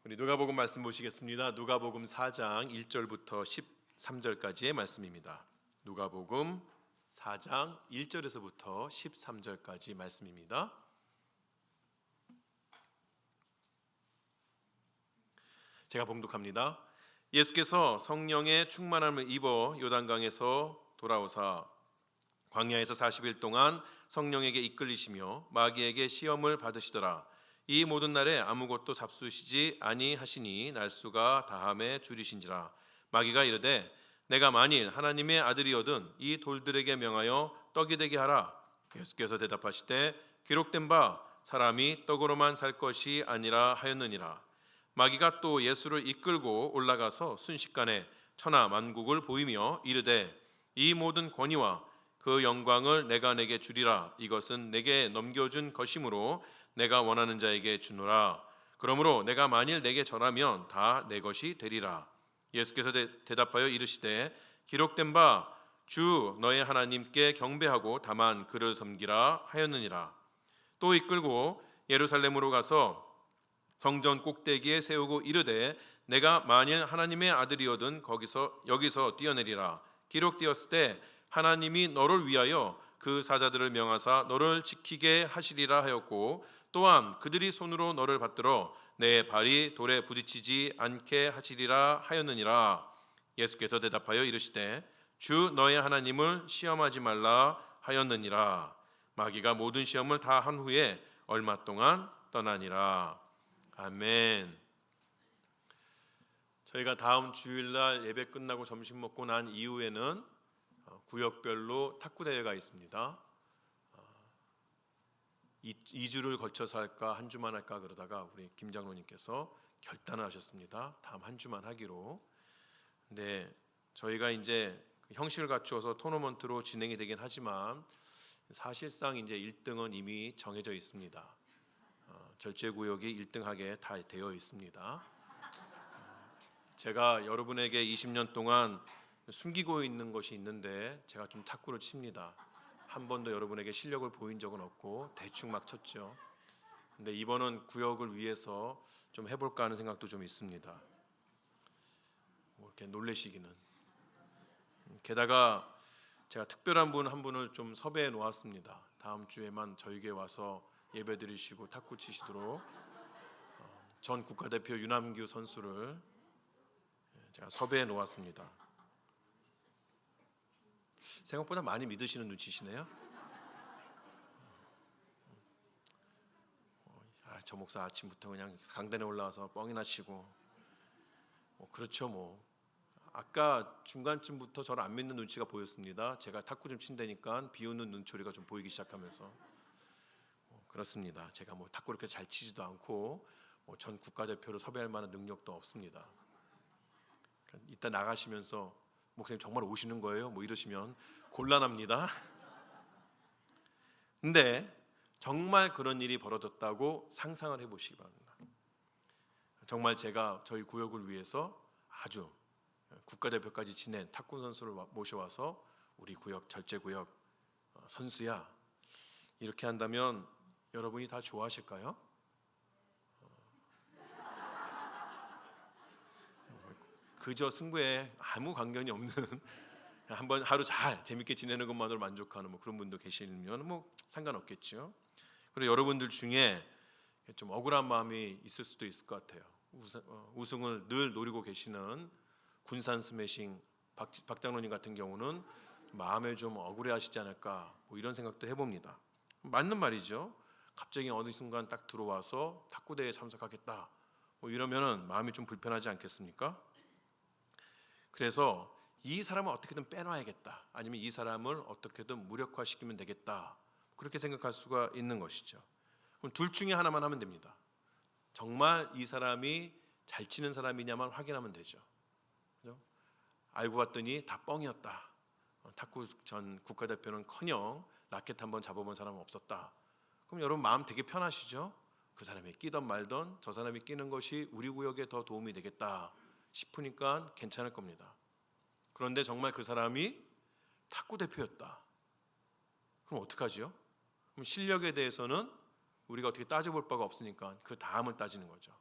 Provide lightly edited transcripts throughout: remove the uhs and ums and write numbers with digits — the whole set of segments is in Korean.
우리 누가복음 말씀 보시겠습니다. 누가복음 4장 1절부터 13절까지의 말씀입니다. 누가복음 4장 1절에서부터 13절까지 말씀입니다. 제가 봉독합니다. 예수께서 성령의 충만함을 입어 요단강에서 돌아오사 광야에서 40일 동안 성령에게 이끌리시며 마귀에게 시험을 받으시더라. 이 모든 날에 아무것도 잡수시지 아니하시니 날수가 다함에 줄이신지라. 마귀가 이르되 내가 만일 하나님의 아들이거든 이 돌들에게 명하여 떡이 되게 하라. 예수께서 대답하시되 기록된 바 사람이 떡으로만 살 것이 아니라 하였느니라. 마귀가 또 예수를 이끌고 올라가서 순식간에 천하 만국을 보이며 이르되 이 모든 권위와 그 영광을 내가 내게 주리라. 이것은 내게 넘겨준 것이므로 내가 원하는 자에게 주노라. 그러므로 내가 만일 내게 절하면 다 내 것이 되리라. 예수께서 대답하여 이르시되 기록된 바 주 너의 하나님께 경배하고 다만 그를 섬기라 하였느니라. 또 이끌고 예루살렘으로 가서 성전 꼭대기에 세우고 이르되 내가 만일 하나님의 아들이거든 여기서 뛰어내리라. 기록되었을 때 하나님이 너를 위하여 그 사자들을 명하사 너를 지키게 하시리라 하였고 또한 그들이 손으로 너를 받들어 내 발이 돌에 부딪히지 않게 하시리라 하였느니라. 예수께서 대답하여 이르시되 주 너의 하나님을 시험하지 말라 하였느니라. 마귀가 모든 시험을 다 한 후에 얼마 동안 떠나니라. 아멘. 저희가 다음 주일날 예배 끝나고 점심 먹고 난 이후에는 구역별로 탁구 대회가 있습니다. 2주를 걸쳐서 할까 한 주만 할까 그러다가 우리 김 장로님께서 결단을 하셨습니다. 다음 한 주만 하기로. 근데 저희가 이제 형식을 갖추어서 토너먼트로 진행이 되긴 하지만 사실상 이제 1등은 이미 정해져 있습니다. 절제구역이 1등하게 다 되어 있습니다. 제가 여러분에게 20년 동안 숨기고 있는 것이 있는데 제가 좀 탁구를 칩니다. 한 번도 여러분에게 실력을 보인 적은 없고 대충 막 쳤죠. 근데 이번은 구역을 위해서 좀 해볼까 하는 생각도 좀 있습니다. 이렇게 놀래시기는. 게다가 제가 특별한 분 한 분을 좀 섭외해 놓았습니다. 다음 주에만 저희 교회 와서 예배 드리시고 탁구 치시도록 전 국가대표 윤남규 선수를 제가 섭외해 놓았습니다. 생각보다 많이 믿으시는 눈치시네요. 저 목사 아침부터 그냥 강단에 올라와서 뻥이나 치고 그렇죠. 아까 중간쯤부터 저를 안 믿는 눈치가 보였습니다. 제가 탁구 좀 친다니까 비웃는 눈초리가 좀 보이기 시작하면서 그렇습니다. 제가 탁구 그렇게 잘 치지도 않고 전 국가대표로 섭외할 만한 능력도 없습니다. 이따 나가시면서 목사님 정말 오시는 거예요? 이러시면 곤란합니다. 근데 정말 그런 일이 벌어졌다고 상상을 해보시기 바랍니다. 정말 제가 저희 구역을 위해서 아주 국가대표까지 지낸 탁구 선수를 모셔와서 우리 구역 절제구역 선수야 이렇게 한다면 여러분이 다 좋아하실까요? 그저 승부에 아무 관련이 없는 한번 하루 잘 재밌게 지내는 것만으로 만족하는 그런 분도 계시면 상관없겠죠. 그리고 여러분들 중에 좀 억울한 마음이 있을 수도 있을 것 같아요. 우승을 늘 노리고 계시는 군산 스매싱 박 장로님 같은 경우는 마음에 좀 억울해하시지 않을까 이런 생각도 해봅니다. 맞는 말이죠. 갑자기 어느 순간 딱 들어와서 탁구 대회에 참석하겠다 이러면은 마음이 좀 불편하지 않겠습니까? 그래서 이 사람을 어떻게든 빼놔야겠다, 아니면 이 사람을 어떻게든 무력화시키면 되겠다, 그렇게 생각할 수가 있는 것이죠. 그럼 둘 중에 하나만 하면 됩니다. 정말 이 사람이 잘 치는 사람이냐만 확인하면 되죠. 그죠? 알고 봤더니 다 뻥이었다. 탁구 전 국가대표는커녕 라켓 한번 잡아본 사람은 없었다. 그럼 여러분 마음 되게 편하시죠? 그 사람이 끼던 말던 저 사람이 끼는 것이 우리 구역에 더 도움이 되겠다 싶으니까 괜찮을 겁니다. 그런데 정말 그 사람이 탁구 대표였다. 그럼 어떡하지요? 그럼 실력에 대해서는 우리가 어떻게 따져볼 바가 없으니까 그 다음을 따지는 거죠.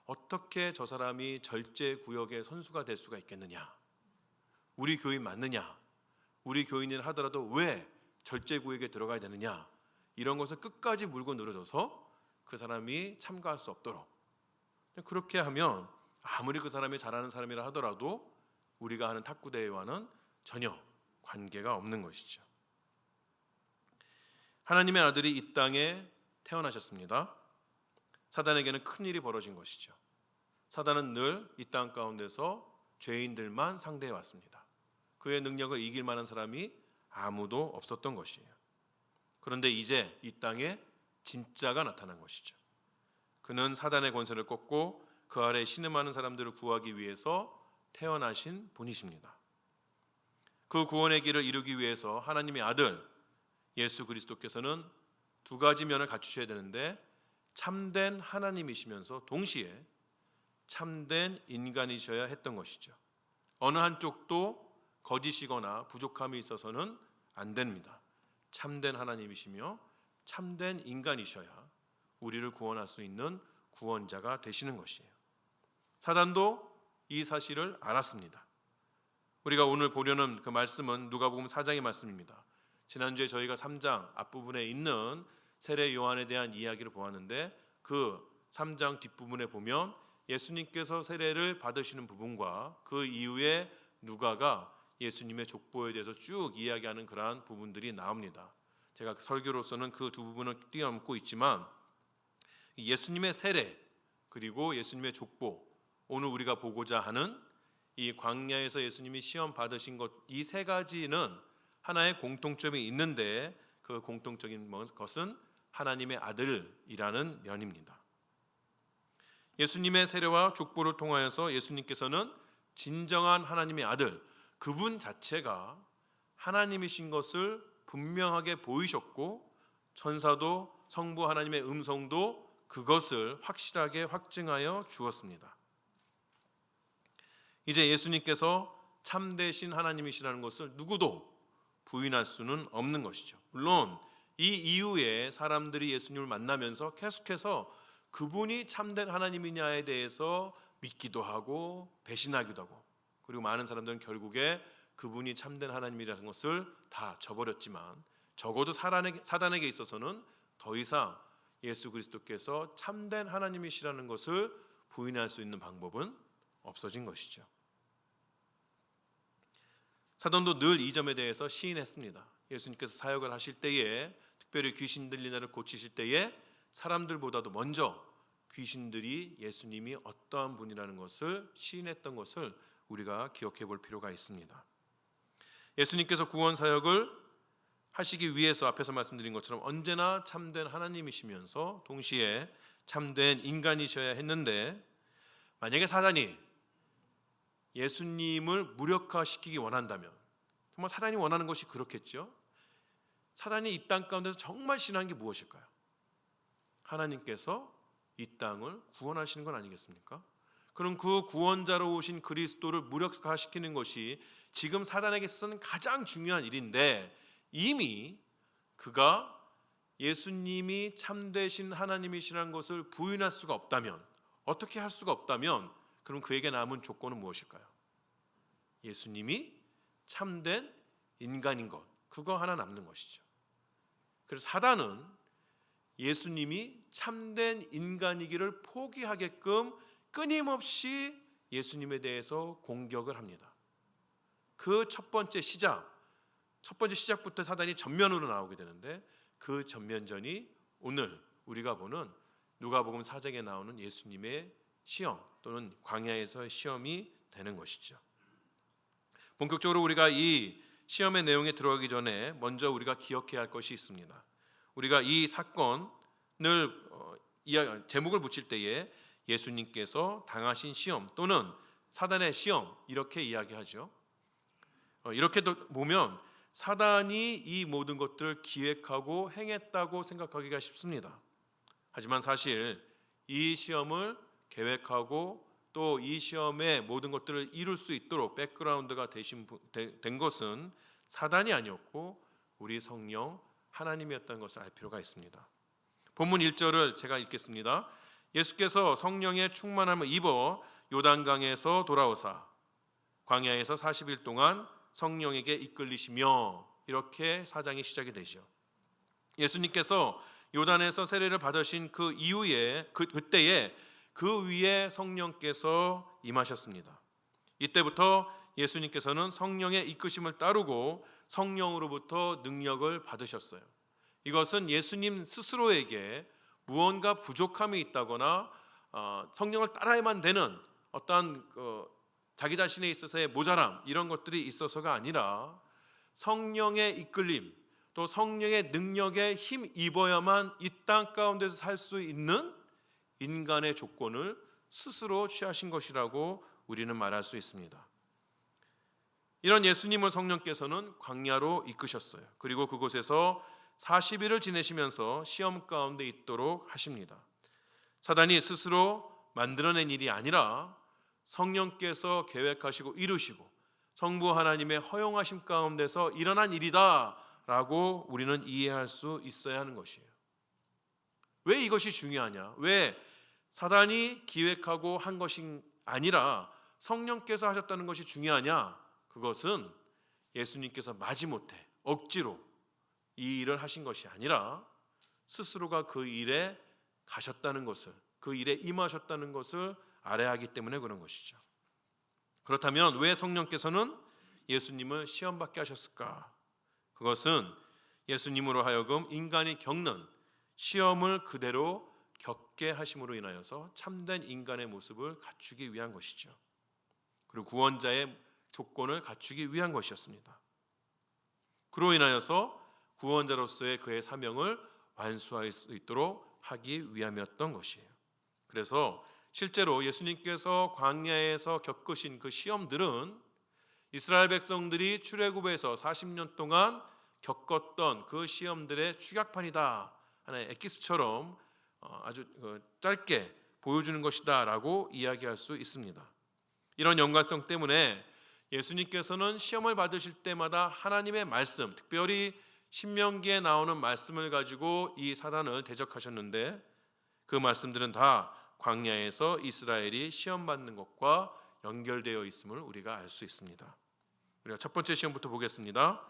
어떻게 저 사람이 절제구역의 선수가 될 수가 있겠느냐? 우리 교인 맞느냐? 우리 교인을 하더라도 왜 절제구역에 들어가야 되느냐? 이런 것을 끝까지 물고 늘어져서 그 사람이 참가할 수 없도록, 그렇게 하면 아무리 그 사람이 잘하는 사람이라 하더라도 우리가 하는 탁구대회와는 전혀 관계가 없는 것이죠. 하나님의 아들이 이 땅에 태어나셨습니다. 사단에게는 큰일이 벌어진 것이죠. 사단은 늘 이 땅 가운데서 죄인들만 상대해 왔습니다. 그의 능력을 이길 만한 사람이 아무도 없었던 것이에요. 그런데 이제 이 땅에 진짜가 나타난 것이죠. 그는 사단의 권세를 꺾고 그 아래 신음하는 사람들을 구하기 위해서 태어나신 분이십니다. 그 구원의 길을 이루기 위해서 하나님의 아들 예수 그리스도께서는 두 가지 면을 갖추셔야 되는데, 참된 하나님이시면서 동시에 참된 인간이셔야 했던 것이죠. 어느 한쪽도 거짓이거나 부족함이 있어서는 안 됩니다. 참된 하나님이시며 참된 인간이셔야 우리를 구원할 수 있는 구원자가 되시는 것이에요. 사단도 이 사실을 알았습니다. 우리가 오늘 보려는 그 말씀은 누가복음 4장의 말씀입니다. 지난주에 저희가 3장 앞부분에 있는 세례 요한에 대한 이야기를 보았는데, 그 3장 뒷부분에 보면 예수님께서 세례를 받으시는 부분과 그 이후에 누가가 예수님의 족보에 대해서 쭉 이야기하는 그러한 부분들이 나옵니다. 제가 설교로서는 그 두 부분을 뛰어넘고 있지만, 예수님의 세례 그리고 예수님의 족보, 오늘 우리가 보고자 하는 이 광야에서 예수님이 시험 받으신 것, 이 세 가지는 하나의 공통점이 있는데, 그 공통적인 것은 하나님의 아들이라는 면입니다. 예수님의 세례와 족보를 통하여서 예수님께서는 진정한 하나님의 아들, 그분 자체가 하나님이신 것을 분명하게 보이셨고, 천사도 성부 하나님의 음성도 그것을 확실하게 확증하여 주었습니다. 이제 예수님께서 참되신 하나님이시라는 것을 누구도 부인할 수는 없는 것이죠. 물론 이 이후에 사람들이 예수님을 만나면서 계속해서 그분이 참된 하나님이냐에 대해서 믿기도 하고 배신하기도 하고, 그리고 많은 사람들은 결국에 그분이 참된 하나님이라는 것을 다 저버렸지만, 적어도 사단에게 있어서는 더 이상 예수 그리스도께서 참된 하나님이시라는 것을 부인할 수 있는 방법은 없어진 것이죠. 사단도 늘 이 점에 대해서 시인했습니다. 예수님께서 사역을 하실 때에, 특별히 귀신 들린 자를 고치실 때에 사람들보다도 먼저 귀신들이 예수님이 어떠한 분이라는 것을 시인했던 것을 우리가 기억해 볼 필요가 있습니다. 예수님께서 구원 사역을 하시기 위해서 앞에서 말씀드린 것처럼 언제나 참된 하나님이시면서 동시에 참된 인간이셔야 했는데, 만약에 사단이 예수님을 무력화시키기 원한다면, 정말 사단이 원하는 것이 그렇겠죠. 사단이 이 땅 가운데서 정말 싫어하는 게 무엇일까요? 하나님께서 이 땅을 구원하시는 건 아니겠습니까? 그럼 그 구원자로 오신 그리스도를 무력화시키는 것이 지금 사단에게 있어서는 가장 중요한 일인데, 이미 그가 예수님이 참되신 하나님이시라는 것을 부인할 수가 없다면, 어떻게 할 수가 없다면, 그럼 그에게 남은 조건은 무엇일까요? 예수님이 참된 인간인 것, 그거 하나 남는 것이죠. 그래서 사단은 예수님이 참된 인간이기를 포기하게끔 끊임없이 예수님에 대해서 공격을 합니다. 그 첫 번째 시작부터 사단이 전면으로 나오게 되는데, 그 전면전이 오늘 우리가 보는 누가복음 4장에 나오는 예수님의 시험 또는 광야에서의 시험이 되는 것이죠. 본격적으로 우리가 이 시험의 내용에 들어가기 전에 먼저 우리가 기억해야 할 것이 있습니다. 우리가 이 사건을 제목을 붙일 때에 예수님께서 당하신 시험 또는 사단의 시험, 이렇게 이야기하죠. 이렇게 보면 사단이 이 모든 것들을 기획하고 행했다고 생각하기가 쉽습니다. 하지만 사실 이 시험을 계획하고 또 이 시험의 모든 것들을 이룰 수 있도록 백그라운드가 된 것은 사단이 아니었고 우리 성령 하나님이었다는 것을 알 필요가 있습니다. 본문 1절을 제가 읽겠습니다. 예수께서 성령의 충만함을 입어 요단강에서 돌아오사 광야에서 40일 동안 성령에게 이끌리시며, 이렇게 사장이 시작이 되죠. 예수님께서 요단에서 세례를 받으신 그 이후에 그때에 그 위에 성령께서 임하셨습니다. 이때부터 예수님께서는 성령의 이끄심을 따르고 성령으로부터 능력을 받으셨어요. 이것은 예수님 스스로에게 무언가 부족함이 있다거나 성령을 따라야만 되는 어떠한 자기 자신에 있어서의 모자람, 이런 것들이 있어서가 아니라 성령의 이끌림, 또 성령의 능력에 힘 입어야만 이 땅 가운데서 살 수 있는 인간의 조건을 스스로 취하신 것이라고 우리는 말할 수 있습니다. 이런 예수님을 성령께서는 광야로 이끄셨어요. 그리고 그곳에서 40일을 지내시면서 시험 가운데 있도록 하십니다. 사단이 스스로 만들어낸 일이 아니라 성령께서 계획하시고 이루시고 성부 하나님의 허용하심 가운데서 일어난 일이다 라고 우리는 이해할 수 있어야 하는 것이에요. 왜 이것이 중요하냐? 왜 사단이 기획하고 한 것이 아니라 성령께서 하셨다는 것이 중요하냐? 그것은 예수님께서 마지못해 억지로 이 일을 하신 것이 아니라 스스로가 그 일에 가셨다는 것을, 그 일에 임하셨다는 것을 알아야 하기 때문에 그런 것이죠. 그렇다면 왜 성령께서는 예수님을 시험받게 하셨을까? 그것은 예수님으로 하여금 인간이 겪는 시험을 그대로 겪게 하심으로 인하여서 참된 인간의 모습을 갖추기 위한 것이죠. 그리고 구원자의 조건을 갖추기 위한 것이었습니다. 그로 인하여서 구원자로서의 그의 사명을 완수할 수 있도록 하기 위함이었던 것이에요. 그래서 실제로 예수님께서 광야에서 겪으신 그 시험들은 이스라엘 백성들이 출애굽에서 40년 동안 겪었던 그 시험들의 축약판이다, 하나의 엑기스처럼 아주 짧게 보여주는 것이다 라고 이야기할 수 있습니다. 이런 연관성 때문에 예수님께서는 시험을 받으실 때마다 하나님의 말씀, 특별히 신명기에 나오는 말씀을 가지고 이 사단을 대적하셨는데, 그 말씀들은 다 광야에서 이스라엘이 시험받는 것과 연결되어 있음을 우리가 알 수 있습니다. 우리가 첫 번째 시험부터 보겠습니다.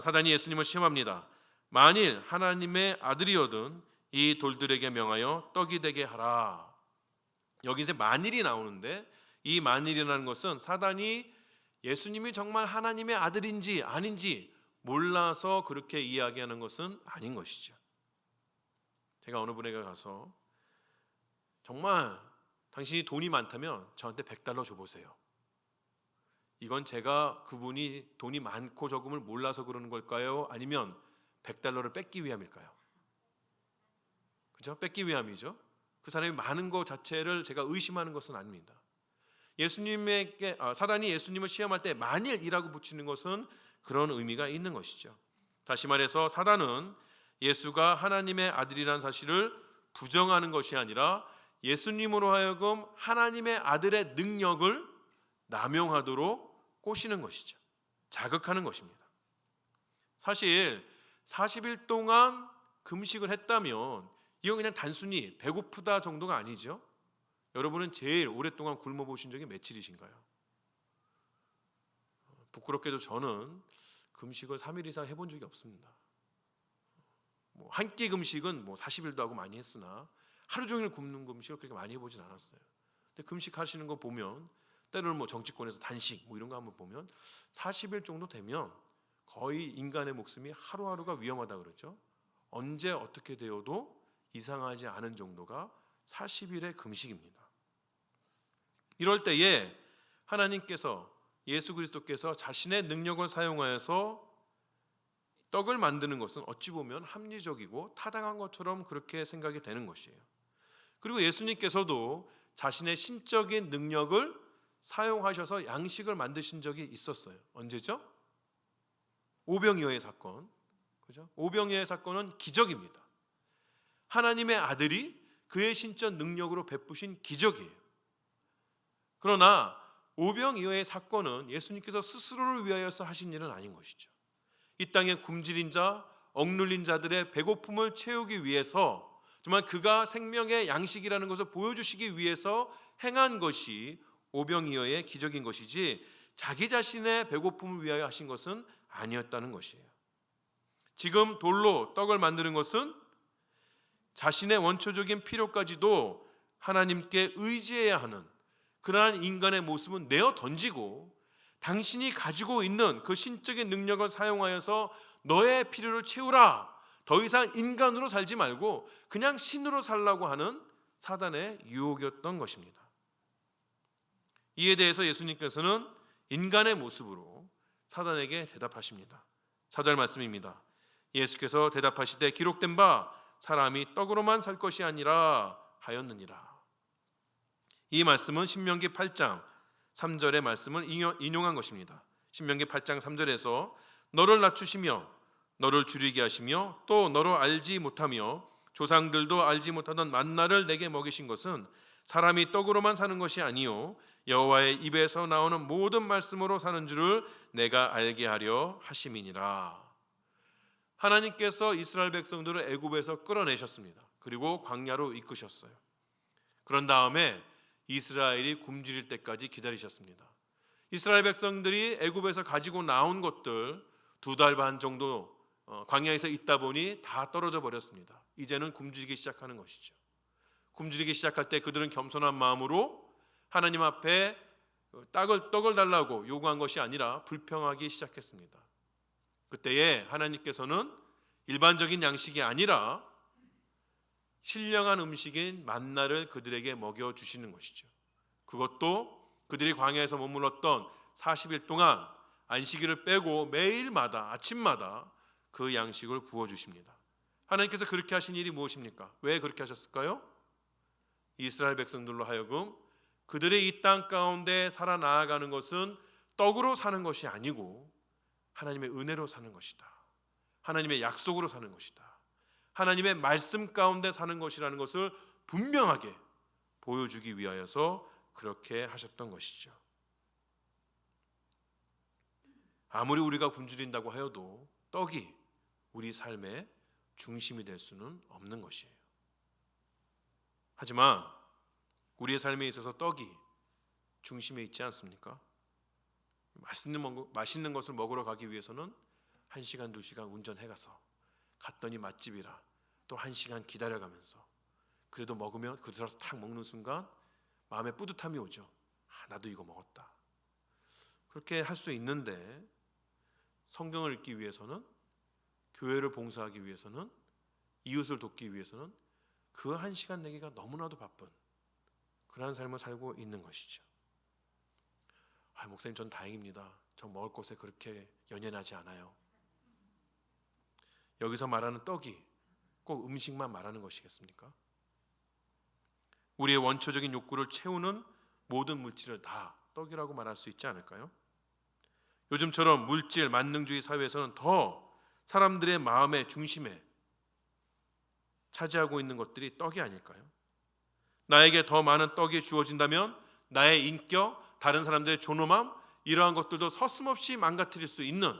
사단이 예수님을 시험합니다. 만일 하나님의 아들이거든 이 돌들에게 명하여 떡이 되게 하라. 여기 이제 만일이 나오는데, 이 만일이라는 것은 사단이 예수님이 정말 하나님의 아들인지 아닌지 몰라서 그렇게 이야기하는 것은 아닌 것이죠. 제가 어느 분에게 가서 정말 당신이 돈이 많다면 저한테 $100 줘보세요. 이건 제가 그분이 돈이 많고 적음을 몰라서 그러는 걸까요? 아니면 $100를 뺏기 위함일까요? 그죠? 뺏기 위함이죠. 그 사람이 많은 것 자체를 제가 의심하는 것은 아닙니다. 사단이 예수님을 시험할 때 만일이라고 붙이는 것은 그런 의미가 있는 것이죠. 다시 말해서 사단은 예수가 하나님의 아들이라는 사실을 부정하는 것이 아니라 예수님으로 하여금 하나님의 아들의 능력을 남용하도록 꼬시는 것이죠. 자극하는 것입니다. 사실 40일 동안 금식을 했다면 이건 그냥 단순히 배고프다 정도가 아니죠. 여러분은 제일 오랫동안 굶어 보신 적이 며칠이신가요? 부끄럽게도 저는 금식을 3일 이상 해본 적이 없습니다. 한 끼 금식은 40일도 하고 많이 했으나 하루 종일 굶는 금식을 그렇게 많이 해보진 않았어요. 근데 금식하시는 거 보면 때로는 정치권에서 단식 이런 거 한번 보면 40일 정도 되면 거의 인간의 목숨이 하루하루가 위험하다 그러죠. 언제 어떻게 되어도 이상하지 않은 정도가 40일의 금식입니다. 이럴 때에 하나님께서, 예수 그리스도께서 자신의 능력을 사용하여서 떡을 만드는 것은 어찌 보면 합리적이고 타당한 것처럼 그렇게 생각이 되는 것이에요. 그리고 예수님께서도 자신의 신적인 능력을 사용하셔서 양식을 만드신 적이 있었어요. 언제죠? 오병이어의 사건. 그죠? 오병이어의 사건은 기적입니다. 하나님의 아들이 그의 신적 능력으로 베푸신 기적이에요. 그러나 오병이어의 사건은 예수님께서 스스로를 위하여서 하신 일은 아닌 것이죠. 이 땅에 굶주린 자, 억눌린 자들의 배고픔을 채우기 위해서 정말 그가 생명의 양식이라는 것을 보여주시기 위해서 행한 것이 오병이어의 기적인 것이지 자기 자신의 배고픔을 위하여 하신 것은 아니었다는 것이에요. 지금 돌로 떡을 만드는 것은 자신의 원초적인 필요까지도 하나님께 의지해야 하는 그러한 인간의 모습은 내어 던지고 당신이 가지고 있는 그 신적인 능력을 사용하여서 너의 필요를 채우라. 더 이상 인간으로 살지 말고 그냥 신으로 살라고 하는 사단의 유혹이었던 것입니다. 이에 대해서 예수님께서는 인간의 모습으로 사단에게 대답하십니다. 4절 말씀입니다. 예수께서 대답하시되 기록된 바 사람이 떡으로만 살 것이 아니라 하였느니라. 이 말씀은 신명기 8장 3절의 말씀을 인용한 것입니다. 신명기 8장 3절에서 너를 낮추시며 너를 줄이게 하시며 또 너로 알지 못하며 조상들도 알지 못하던 만나를 내게 먹이신 것은 사람이 떡으로만 사는 것이 아니요 여호와의 입에서 나오는 모든 말씀으로 사는 줄을 내가 알게 하려 하심이니라. 하나님께서 이스라엘 백성들을 애굽에서 끌어내셨습니다. 그리고 광야로 이끄셨어요. 그런 다음에 이스라엘이 굶주릴 때까지 기다리셨습니다. 이스라엘 백성들이 애굽에서 가지고 나온 것들 2달 반 정도 광야에서 있다 보니 다 떨어져 버렸습니다. 이제는 굶주리기 시작하는 것이죠. 굶주리기 시작할 때 그들은 겸손한 마음으로 하나님 앞에 떡을 달라고 요구한 것이 아니라 불평하기 시작했습니다. 그때에 하나님께서는 일반적인 양식이 아니라 신령한 음식인 만나를 그들에게 먹여주시는 것이죠. 그것도 그들이 광야에서 머물렀던 40일 동안 안식일을 빼고 매일마다 아침마다 그 양식을 부어주십니다. 하나님께서 그렇게 하신 일이 무엇입니까? 왜 그렇게 하셨을까요? 이스라엘 백성들로 하여금 그들의 이 땅 가운데 살아나아가는 것은 떡으로 사는 것이 아니고 하나님의 은혜로 사는 것이다. 하나님의 약속으로 사는 것이다. 하나님의 말씀 가운데 사는 것이라는 것을 분명하게 보여주기 위하여서 그렇게 하셨던 것이죠. 아무리 우리가 굶주린다고 하여도 떡이 우리 삶의 중심이 될 수는 없는 것이에요. 하지만 우리의 삶에 있어서 떡이 중심에 있지 않습니까? 맛있는 것을 먹으러 가기 위해서는 1시간, 2시간 운전해가서 갔더니 맛집이라 또 1시간 기다려가면서 그래도 먹으면 그 들어서 탁 먹는 순간 마음에 뿌듯함이 오죠. 나도 이거 먹었다. 그렇게 할 수 있는데 성경을 읽기 위해서는, 교회를 봉사하기 위해서는, 이웃을 돕기 위해서는 그 1시간 내기가 너무나도 바쁜 그러한 삶을 살고 있는 것이죠. 목사님 전 다행입니다. 저 먹을 것에 그렇게 연연하지 않아요. 여기서 말하는 떡이 꼭 음식만 말하는 것이겠습니까? 우리의 원초적인 욕구를 채우는 모든 물질을 다 떡이라고 말할 수 있지 않을까요? 요즘처럼 물질 만능주의 사회에서는 더 사람들의 마음의 중심에 차지하고 있는 것들이 떡이 아닐까요? 나에게 더 많은 떡이 주어진다면 나의 인격, 다른 사람들의 존엄함, 이러한 것들도 서슴없이 망가뜨릴 수 있는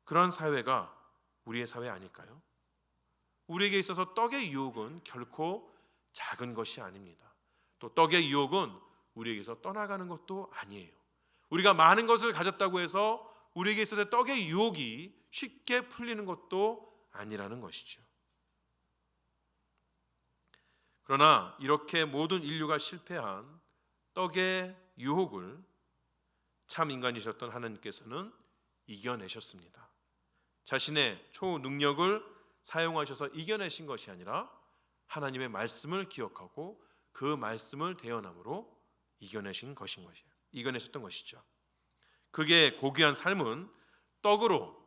그런 사회가 우리의 사회 아닐까요? 우리에게 있어서 떡의 유혹은 결코 작은 것이 아닙니다. 또 떡의 유혹은 우리에게서 떠나가는 것도 아니에요. 우리가 많은 것을 가졌다고 해서 우리에게 있어서 떡의 유혹이 쉽게 풀리는 것도 아니라는 것이죠. 그러나 이렇게 모든 인류가 실패한 떡의 유혹을 참 인간이셨던 하나님께서는 이겨내셨습니다. 자신의 초능력을 사용하셔서 이겨내신 것이 아니라 하나님의 말씀을 기억하고 그 말씀을 대언함으로 이겨내셨던 것이죠. 그게 고귀한 삶은 떡으로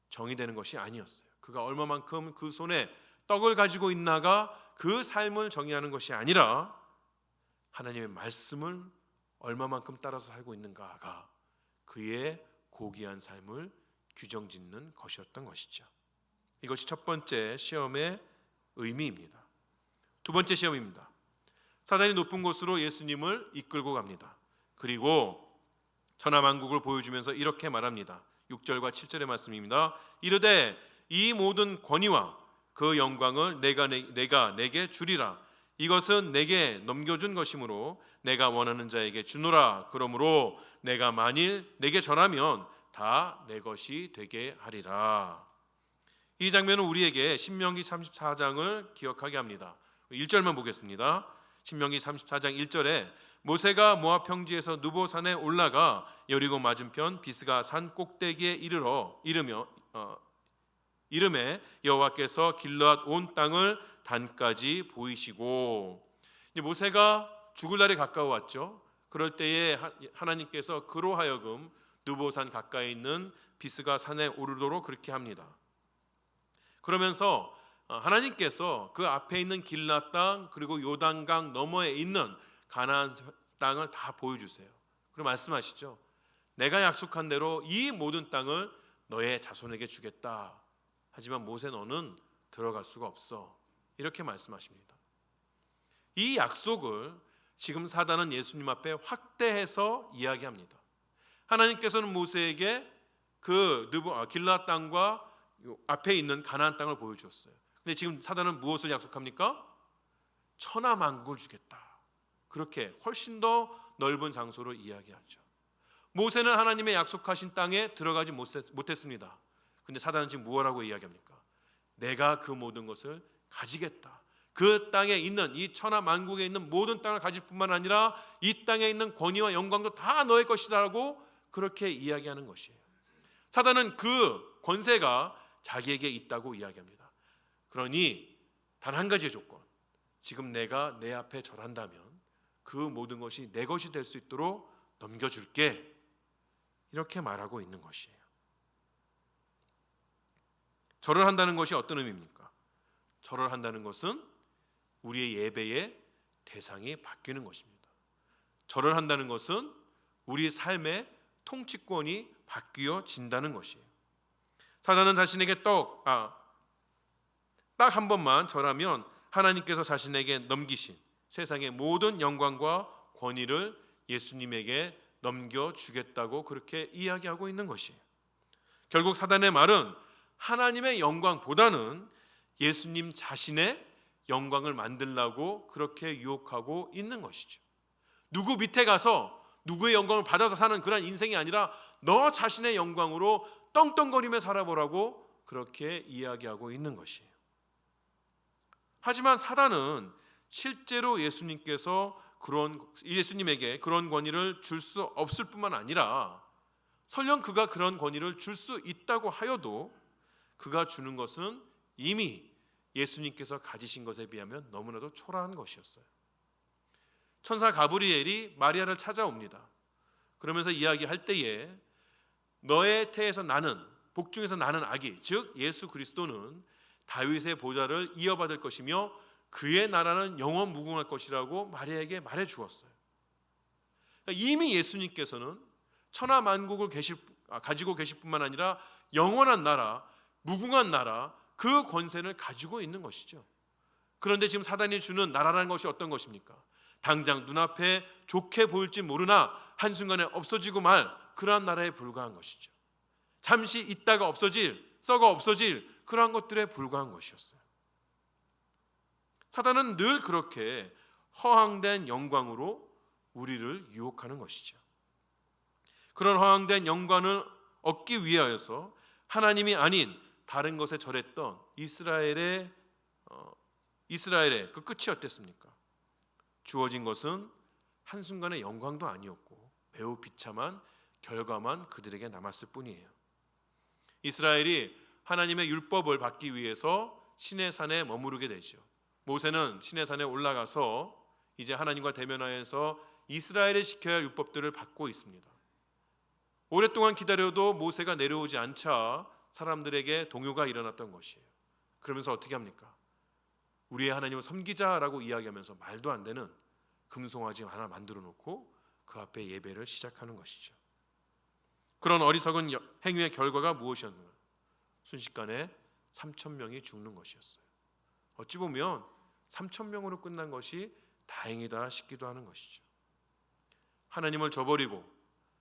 정의되는 것이 아니었어요. 그가 얼마만큼 그 손에 떡을 가지고 있나가 그 삶을 정의하는 것이 아니라 하나님의 말씀을 얼마만큼 따라서 살고 있는가가 그의 고귀한 삶을 규정짓는 것이었던 것이죠. 이것이 첫 번째 시험의 의미입니다. 두 번째 시험입니다. 사단이 높은 곳으로 예수님을 이끌고 갑니다. 그리고 천하만국을 보여주면서 이렇게 말합니다. 6절과 7절의 말씀입니다. 이르되 이 모든 권위와 그 영광을 내가 내게 주리라. 이것은 내게 넘겨준 것이므로 내가 원하는 자에게 주노라. 그러므로 내가 만일 내게 전하면 다 내 것이 되게 하리라. 이 장면은 우리에게 신명기 34장을 기억하게 합니다. 1절만 보겠습니다. 신명기 34장 1절에 모세가 모압 평지에서 누보산에 올라가 여리고 맞은편 비스가 산 꼭대기에 이름에 여호와께서 길르앗 온 땅을 단까지 보이시고, 모세가 죽을 날이 가까워왔죠. 그럴 때에 하나님께서 그로 하여금 누보산 가까이 있는 비스가 산에 오르도록 그렇게 합니다. 그러면서 하나님께서 그 앞에 있는 길르앗 땅 그리고 요단강 너머에 있는 가나안 땅을 다 보여주세요. 그리고 말씀하시죠. 내가 약속한 대로 이 모든 땅을 너의 자손에게 주겠다. 하지만 모세 너는 들어갈 수가 없어. 이렇게 말씀하십니다. 이 약속을 지금 사단은 예수님 앞에 확대해서 이야기합니다. 하나님께서는 모세에게 그 길르앗 땅과 앞에 있는 가나안 땅을 보여주었어요. 근데 지금 사단은 무엇을 약속합니까? 천하만국을 주겠다. 그렇게 훨씬 더 넓은 장소로 이야기하죠. 모세는 하나님의 약속하신 땅에 들어가지 못했습니다. 근데 사단은 지금 무엇라고 이야기합니까? 내가 그 모든 것을 가지겠다. 그 땅에 있는 이 천하만국에 있는 모든 땅을 가질 뿐만 아니라 이 땅에 있는 권위와 영광도 다 너의 것이라고 그렇게 이야기하는 것이에요. 사단은 그 권세가 자기에게 있다고 이야기합니다. 그러니 단 한 가지의 조건, 지금 내가 내 앞에 절한다면 그 모든 것이 내 것이 될 수 있도록 넘겨줄게. 이렇게 말하고 있는 것이에요. 절을 한다는 것이 어떤 의미입니까? 절을 한다는 것은 우리의 예배의 대상이 바뀌는 것입니다. 절을 한다는 것은 우리 삶의 통치권이 바뀌어진다는 것이에요. 사단은 자신에게 딱 한 번만 절하면 하나님께서 자신에게 넘기신 세상의 모든 영광과 권위를 예수님에게 넘겨주겠다고 그렇게 이야기하고 있는 것이에요. 결국 사단의 말은 하나님의 영광보다는 예수님 자신의 영광을 만들려고 그렇게 유혹하고 있는 것이죠. 누구 밑에 가서 누구의 영광을 받아서 사는 그런 인생이 아니라 너 자신의 영광으로 떵떵거리며 살아보라고 그렇게 이야기하고 있는 것이에요. 하지만 사단은 실제로 예수님에게 그런 권위를 줄 수 없을 뿐만 아니라 설령 그가 그런 권위를 줄 수 있다고 하여도 그가 주는 것은 이미 예수님께서 가지신 것에 비하면 너무나도 초라한 것이었어요. 천사 가브리엘이 마리아를 찾아옵니다. 그러면서 이야기할 때에 너의 태에서 나는 복중에서 나는 아기, 즉 예수 그리스도는 다윗의 보좌를 이어받을 것이며 그의 나라는 영원 무궁할 것이라고 마리아에게 말해 주었어요. 이미 예수님께서는 천하 만국을 가지고 계실 뿐만 아니라 영원한 나라, 무궁한 나라, 그 권세를 가지고 있는 것이죠. 그런데 지금 사단이 주는 나라라는 것이 어떤 것입니까? 당장 눈앞에 좋게 보일지 모르나 한순간에 없어지고 말 그러한 나라에 불과한 것이죠. 잠시 있다가 썩어 없어질 그러한 것들에 불과한 것이었어요. 사단은 늘 그렇게 허황된 영광으로 우리를 유혹하는 것이죠. 그런 허황된 영광을 얻기 위하여서 하나님이 아닌 다른 것에 절했던 이스라엘의 그 끝이 어땠습니까? 주어진 것은 한순간의 영광도 아니었고 매우 비참한 결과만 그들에게 남았을 뿐이에요. 이스라엘이 하나님의 율법을 받기 위해서 시내산에 머무르게 되죠. 모세는 시내산에 올라가서 이제 하나님과 대면하여서 이스라엘이 지켜야 할 율법들을 받고 있습니다. 오랫동안 기다려도 모세가 내려오지 않자 사람들에게 동요가 일어났던 것이에요. 그러면서 어떻게 합니까? 우리의 하나님을 섬기자라고 이야기하면서 말도 안 되는 금송아지 하나 만들어 놓고 그 앞에 예배를 시작하는 것이죠. 그런 어리석은 행위의 결과가 무엇이었는가? 순식간에 3,000명이 죽는 것이었어요. 어찌 보면 3,000명으로 끝난 것이 다행이다 싶기도 하는 것이죠. 하나님을 저버리고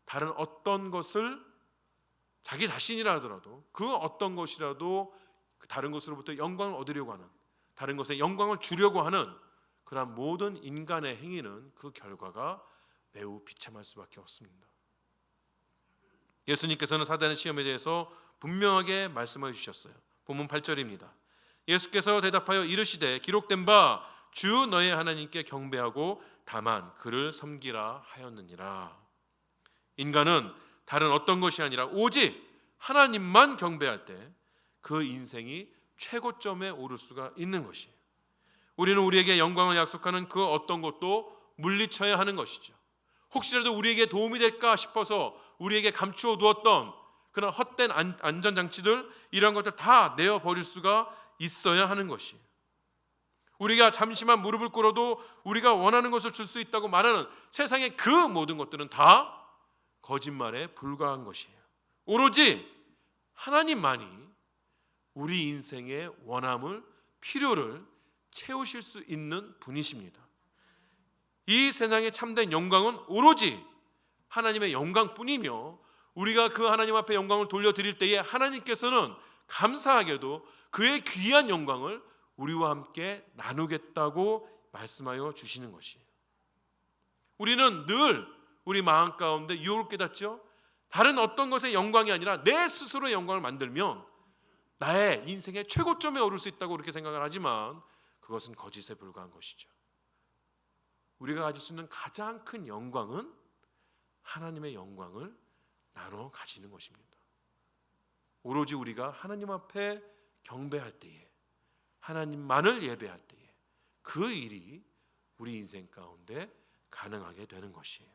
다른 어떤 것을 자기 자신이라 하더라도 그 어떤 것이라도 다른 것으로부터 영광을 얻으려고 하는, 다른 것에 영광을 주려고 하는 그러한 모든 인간의 행위는 그 결과가 매우 비참할 수밖에 없습니다. 예수님께서는 사단의 시험에 대해서 분명하게 말씀해 주셨어요. 본문 8절입니다. 예수께서 대답하여 이르시되 기록된 바 주 너의 하나님께 경배하고 다만 그를 섬기라 하였느니라. 인간은 다른 어떤 것이 아니라 오직 하나님만 경배할 때 그 인생이 최고점에 오를 수가 있는 것이에요. 우리는 우리에게 영광을 약속하는 그 어떤 것도 물리쳐야 하는 것이죠. 혹시라도 우리에게 도움이 될까 싶어서 우리에게 감추어 두었던 그런 헛된 안전장치들, 이런 것들 다 내어버릴 수가 있어야 하는 것이에요. 우리가 잠시만 무릎을 꿇어도 우리가 원하는 것을 줄 수 있다고 말하는 세상의 그 모든 것들은 다 거짓말에 불과한 것이에요. 오로지 하나님만이 우리 인생의 원함을, 필요를 채우실 수 있는 분이십니다. 이 세상의 참된 영광은 오로지 하나님의 영광뿐이며, 우리가 그 하나님 앞에 영광을 돌려드릴 때에 하나님께서는 감사하게도 그의 귀한 영광을 우리와 함께 나누겠다고 말씀하여 주시는 것이에요. 우리는 늘 우리 마음 가운데 유혹을 깨닫죠. 다른 어떤 것의 영광이 아니라 내 스스로의 영광을 만들면 나의 인생의 최고점에 오를 수 있다고 그렇게 생각을 하지만 그것은 거짓에 불과한 것이죠. 우리가 가질 수 있는 가장 큰 영광은 하나님의 영광을 나눠 가지는 것입니다. 오로지 우리가 하나님 앞에 경배할 때에, 하나님만을 예배할 때에 그 일이 우리 인생 가운데 가능하게 되는 것이에요.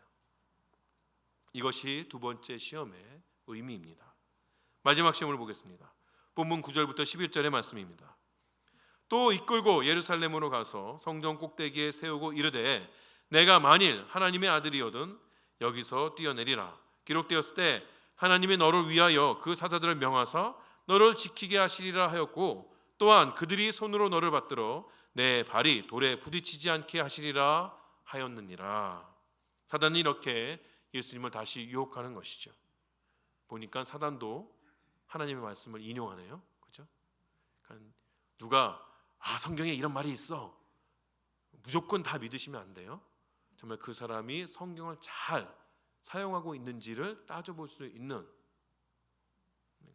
이것이 두 번째 시험의 의미입니다. 마지막 시험을 보겠습니다. 본문 9절부터 11절의 말씀입니다. 또 이끌고 예루살렘으로 가서 성전 꼭대기에 세우고 이르되 내가 만일 하나님의 아들이거든 여기서 뛰어내리라. 기록되었을 때 하나님이 너를 위하여 그 사자들을 명하사 너를 지키게 하시리라 하였고, 또한 그들이 손으로 너를 받들어 내 발이 돌에 부딪히지 않게 하시리라 하였느니라. 사단이 이렇게 예수님을 다시 유혹하는 것이죠. 보니까 사단도 하나님의 말씀을 인용하네요. 그렇죠? 그러니까 누가 성경에 이런 말이 있어, 무조건 다 믿으시면 안 돼요. 정말 그 사람이 성경을 잘 사용하고 있는지를 따져볼 수 있는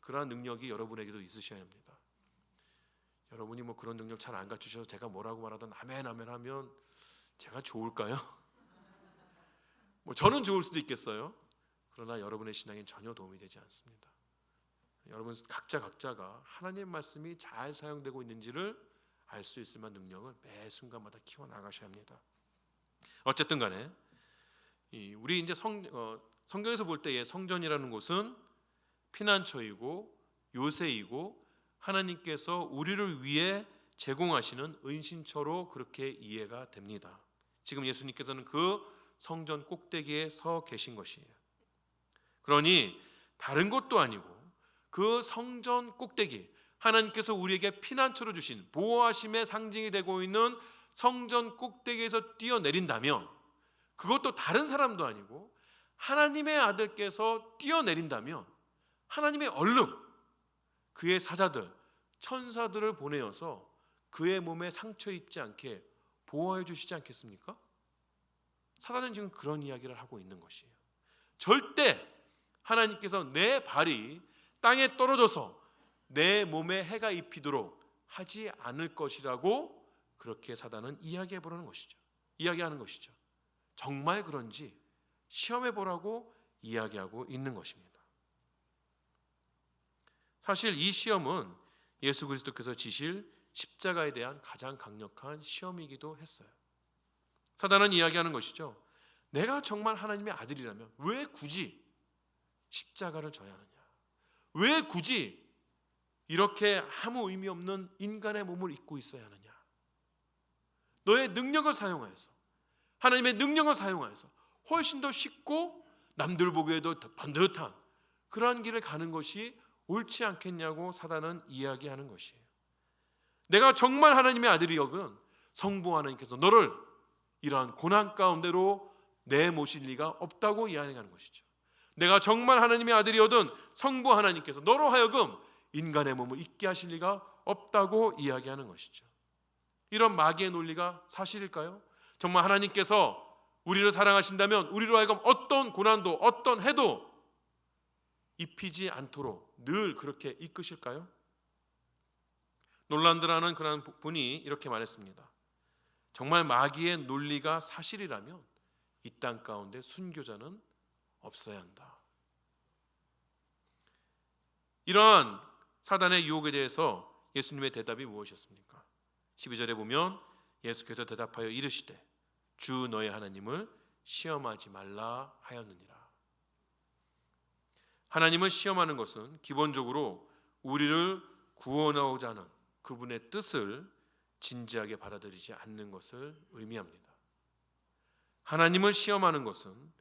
그러한 능력이 여러분에게도 있으셔야 합니다. 여러분이 뭐 그런 능력 잘 안 갖추셔서 제가 뭐라고 말하든 아멘 아멘 하면 제가 좋을까요? 뭐 저는 좋을 수도 있겠어요. 그러나 여러분의 신앙엔 전혀 도움이 되지 않습니다. 여러분 각자가 하나님의 말씀이 잘 사용되고 있는지를 알 수 있을 만한 능력을 매 순간마다 키워나가셔야 합니다. 어쨌든 간에 우리 이제 성경에서 볼 때의 성전이라는 곳은 피난처이고 요새이고 하나님께서 우리를 위해 제공하시는 은신처로 그렇게 이해가 됩니다. 지금 예수님께서는 그 성전 꼭대기에 서 계신 것이에요. 그러니 다른 것도 아니고 그 성전 꼭대기, 하나님께서 우리에게 피난처로 주신 보호하심의 상징이 되고 있는 성전 꼭대기에서 뛰어내린다면, 그것도 다른 사람도 아니고 하나님의 아들께서 뛰어내린다면 하나님의 얼른 그의 사자들, 천사들을 보내어서 그의 몸에 상처 입지 않게 보호해 주시지 않겠습니까? 사단은 지금 그런 이야기를 하고 있는 것이에요. 절대 하나님께서 내 발이 땅에 떨어져서 내 몸에 해가 입히도록 하지 않을 것이라고 그렇게 사단은 이야기해 보라는 것이죠. 이야기하는 것이죠. 정말 그런지 시험해 보라고 이야기하고 있는 것입니다. 사실 이 시험은 예수 그리스도께서 지실 십자가에 대한 가장 강력한 시험이기도 했어요. 사단은 이야기하는 것이죠. 내가 정말 하나님의 아들이라면 왜 굳이 십자가를 져야 하느냐? 왜 굳이 이렇게 아무 의미 없는 인간의 몸을 입고 있어야 하느냐? 너의 능력을 사용하여서, 하나님의 능력을 사용하여서 훨씬 더 쉽고 남들 보기에도 반듯한 그러한 길을 가는 것이 옳지 않겠냐고 사단은 이야기하는 것이에요. 내가 정말 하나님의 아들이여건 성부 하나님께서 너를 이러한 고난 가운데로 내모실 리가 없다고 이야기하는 것이죠. 내가 정말 하나님의 아들이거든 성부 하나님께서 너로 하여금 인간의 몸을 입게 하실 리가 없다고 이야기하는 것이죠. 이런 마귀의 논리가 사실일까요? 정말 하나님께서 우리를 사랑하신다면 우리로 하여금 어떤 고난도 어떤 해도 입히지 않도록 늘 그렇게 이끄실까요? 놀란드라는 그런 분이 이렇게 말했습니다. 정말 마귀의 논리가 사실이라면 이 땅 가운데 순교자는 없어야 한다. 이러한 사단의 유혹에 대해서 예수님의 대답이 무엇이었습니까? 12절에 보면 예수께서 대답하여 이르시되 주 너의 하나님을 시험하지 말라 하였느니라. 하나님을 시험하는 것은 기본적으로 우리를 구원하고자 하는 그분의 뜻을 진지하게 받아들이지 않는 것을 의미합니다. 하나님을 시험하는 것은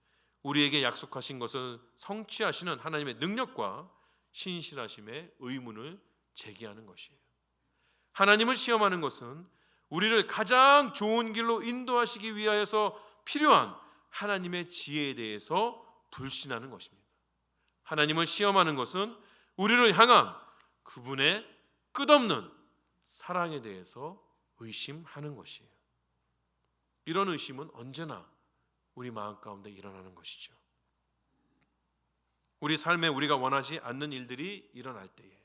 우리에게 약속하신 것을 성취하시는 하나님의 능력과 신실하심의 의문을 제기하는 것이에요. 하나님을 시험하는 것은 우리를 가장 좋은 길로 인도하시기 위하여서 필요한 하나님의 지혜에 대해서 불신하는 것입니다. 하나님을 시험하는 것은 우리를 향한 그분의 끝없는 사랑에 대해서 의심하는 것이에요. 이런 의심은 언제나 우리 마음 가운데 일어나는 것이죠. 우리 삶에 우리가 원하지 않는 일들이 일어날 때에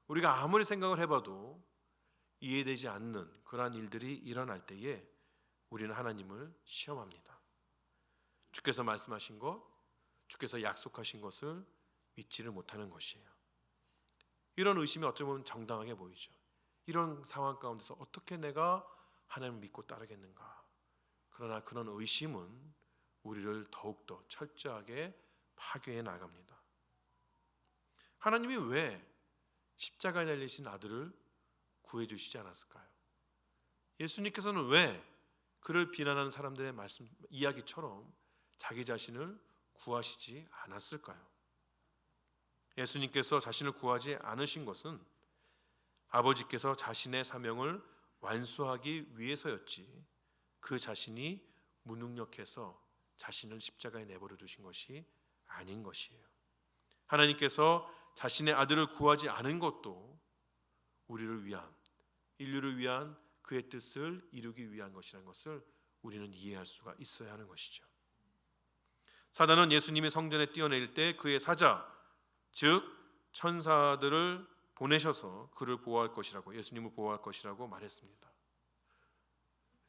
우리가 아무리 생각을 해봐도 이해되지 않는 그러한 일들이 일어날 때에 우리는 하나님을 시험합니다. 주께서 말씀하신 것, 주께서 약속하신 것을 믿지를 못하는 것이에요. 이런 의심이 어쩌면 정당하게 보이죠. 이런 상황 가운데서 어떻게 내가 하나님을 믿고 따르겠는가. 그러나 그런 의심은 우리를 더욱더 철저하게 파괴해 나갑니다. 하나님이 왜 십자가에 달리신 아들을 구해주시지 않았을까요? 예수님께서는 왜 그를 비난하는 사람들의 말씀 이야기처럼 자기 자신을 구하시지 않았을까요? 예수님께서 자신을 구하지 않으신 것은 아버지께서 자신의 사명을 완수하기 위해서였지 그 자신이 무능력해서 자신을 십자가에 내버려 두신 것이 아닌 것이에요. 하나님께서 자신의 아들을 구하지 않은 것도 우리를 위한, 인류를 위한 그의 뜻을 이루기 위한 것이라는 것을 우리는 이해할 수가 있어야 하는 것이죠. 사단은 예수님이 성전에 뛰어내릴 때 그의 사자, 즉 천사들을 보내셔서 그를 보호할 것이라고, 예수님을 보호할 것이라고 말했습니다.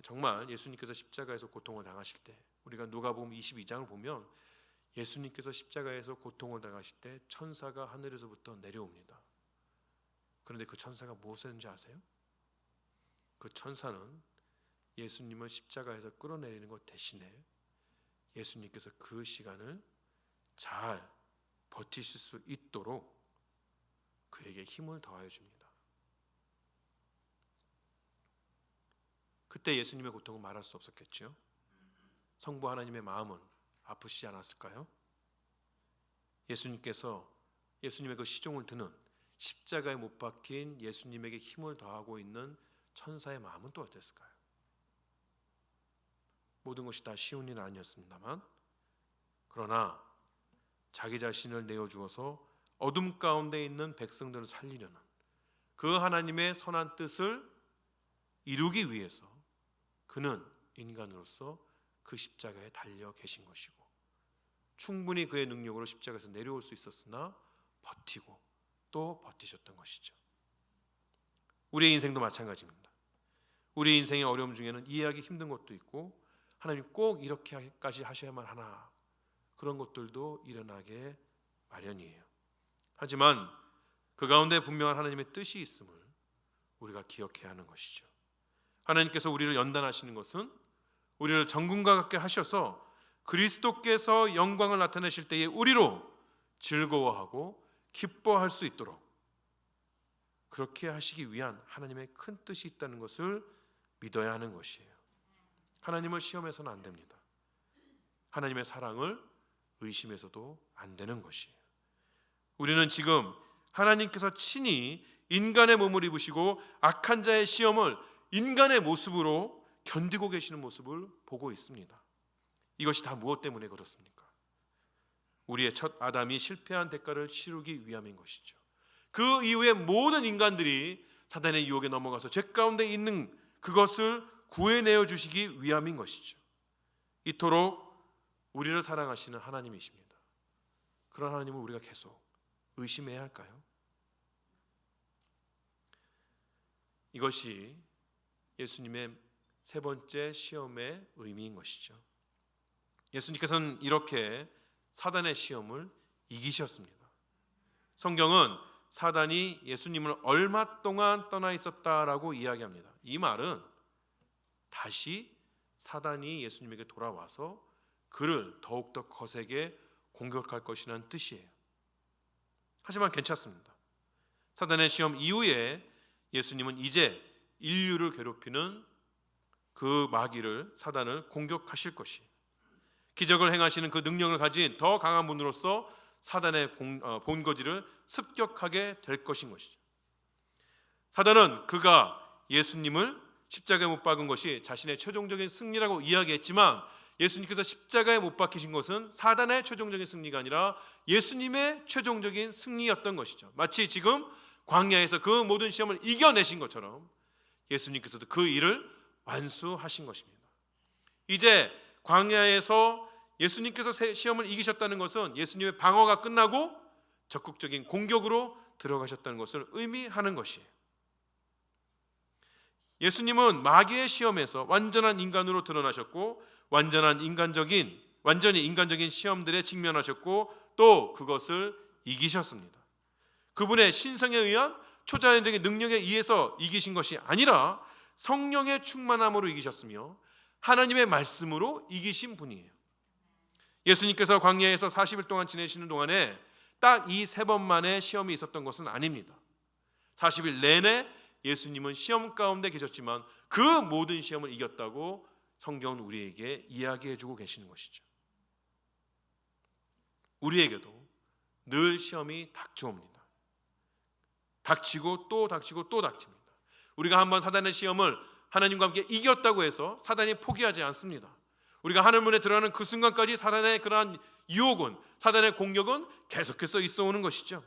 정말 예수님께서 십자가에서 고통을 당하실 때, 우리가 누가복음 22장을 보면 예수님께서 십자가에서 고통을 당하실 때 천사가 하늘에서부터 내려옵니다. 그런데 그 천사가 무엇을 했는지 아세요? 그 천사는 예수님을 십자가에서 끌어내리는 것 대신에 예수님께서 그 시간을 잘 버티실 수 있도록 그에게 힘을 더하여 줍니다. 그때 예수님의 고통은 말할 수 없었겠죠. 성부 하나님의 마음은 아프시지 않았을까요? 예수님의 그 시종을 드는 십자가에 못 박힌 예수님에게 힘을 더하고 있는 천사의 마음은 또 어땠을까요? 모든 것이 다 쉬운 일은 아니었습니다만, 그러나 자기 자신을 내어주어서 어둠 가운데 있는 백성들을 살리려는 그 하나님의 선한 뜻을 이루기 위해서 그는 인간으로서 그 십자가에 달려 계신 것이고, 충분히 그의 능력으로 십자가에서 내려올 수 있었으나 버티고 또 버티셨던 것이죠. 우리의 인생도 마찬가지입니다. 우리의 인생의 어려움 중에는 이해하기 힘든 것도 있고, 하나님 꼭 이렇게까지 하셔야만 하나, 그런 것들도 일어나게 마련이에요. 하지만 그 가운데 분명한 하나님의 뜻이 있음을 우리가 기억해야 하는 것이죠. 하나님께서 우리를 연단하시는 것은 우리를 정금과 같게 하셔서 그리스도께서 영광을 나타내실 때에 우리로 즐거워하고 기뻐할 수 있도록 그렇게 하시기 위한 하나님의 큰 뜻이 있다는 것을 믿어야 하는 것이에요. 하나님을 시험해서는 안 됩니다. 하나님의 사랑을 의심해서도 안 되는 것이에요. 우리는 지금 하나님께서 친히 인간의 몸을 입으시고 악한 자의 시험을 인간의 모습으로 견디고 계시는 모습을 보고 있습니다. 이것이 다 무엇 때문에 그렇습니까? 우리의 첫 아담이 실패한 대가를 치르기 위함인 것이죠. 그 이후에 모든 인간들이 사단의 유혹에 넘어가서 죄 가운데 있는 그것을 구해내어 주시기 위함인 것이죠. 이토록 우리를 사랑하시는 하나님이십니다. 그런 하나님을 우리가 계속 의심해야 할까요? 이것이 예수님의 세 번째 시험의 의미인 것이죠. 예수님께서는 이렇게 사단의 시험을 이기셨습니다. 성경은 사단이 예수님을 얼마 동안 떠나 있었다라고 이야기합니다. 이 말은 다시 사단이 예수님에게 돌아와서 그를 더욱더 거세게 공격할 것이라는 뜻이에요. 하지만 괜찮습니다. 사단의 시험 이후에 예수님은 이제 인류를 괴롭히는 그 마귀를, 사단을 공격하실 것이에요. 기적을 행하시는 그 능력을 가진 더 강한 분으로서 사단의 본거지를 습격하게 될 것인 것이죠. 사단은 그가 예수님을 십자가에 못 박은 것이 자신의 최종적인 승리라고 이야기했지만, 예수님께서 십자가에 못 박히신 것은 사단의 최종적인 승리가 아니라 예수님의 최종적인 승리였던 것이죠. 마치 지금 광야에서 그 모든 시험을 이겨내신 것처럼 예수님께서도 그 일을 완수하신 것입니다. 이제 광야에서 예수님께서 시험을 이기셨다는 것은 예수님의 방어가 끝나고 적극적인 공격으로 들어가셨다는 것을 의미하는 것이에요. 예수님은 마귀의 시험에서 완전한 인간으로 드러나셨고, 완전히 인간적인 시험들에 직면하셨고, 또 그것을 이기셨습니다. 그분의 신성에 의한 초자연적인 능력에 의해서 이기신 것이 아니라 성령의 충만함으로 이기셨으며 하나님의 말씀으로 이기신 분이에요. 예수님께서 광야에서 40일 동안 지내시는 동안에 딱 이 3번만의 시험이 있었던 것은 아닙니다. 40일 내내 예수님은 시험 가운데 계셨지만 그 모든 시험을 이겼다고 성경은 우리에게 이야기해주고 계시는 것이죠. 우리에게도 늘 시험이 닥쳐옵니다. 닥치고 또 닥치고 또 닥칩니다. 우리가 한번 사단의 시험을 하나님과 함께 이겼다고 해서 사단이 포기하지 않습니다. 우리가 하늘 문에 들어가는 그 순간까지 사단의 그러한 유혹은, 사단의 공격은 계속해서 있어 오는 것이죠.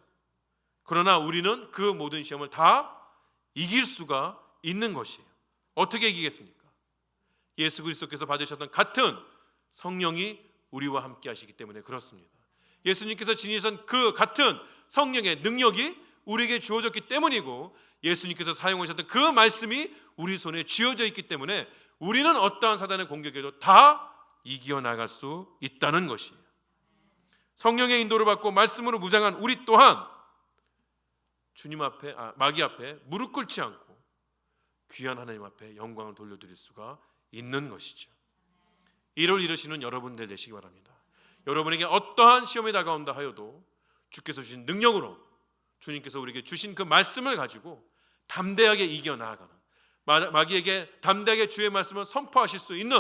그러나 우리는 그 모든 시험을 다 이길 수가 있는 것이에요. 어떻게 이기겠습니까? 예수 그리스도께서 받으셨던 같은 성령이 우리와 함께 하시기 때문에 그렇습니다. 예수님께서 지니셨던 그 같은 성령의 능력이 우리에게 주어졌기 때문이고, 예수님께서 사용하셨던 그 말씀이 우리 손에 쥐어져 있기 때문에 우리는 어떠한 사단의 공격에도 다 이겨나갈 수 있다는 것이에요. 성령의 인도를 받고 말씀으로 무장한 우리 또한 주님 앞에, 마귀 앞에 무릎 꿇지 않고 귀한 하나님 앞에 영광을 돌려드릴 수가 있는 것이죠. 이를 이루시는 여러분들 되시기 바랍니다. 여러분에게 어떠한 시험이 다가온다 하여도 주께서 주신 능력으로, 주님께서 우리에게 주신 그 말씀을 가지고 담대하게 이겨나아가는, 마귀에게 담대하게 주의 말씀을 선포하실 수 있는,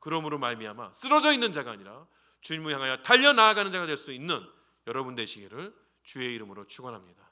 그러므로 말미암아 쓰러져 있는 자가 아니라 주님을 향하여 달려나아가는 자가 될 수 있는 여러분 되시기를 주의 이름으로 축원합니다.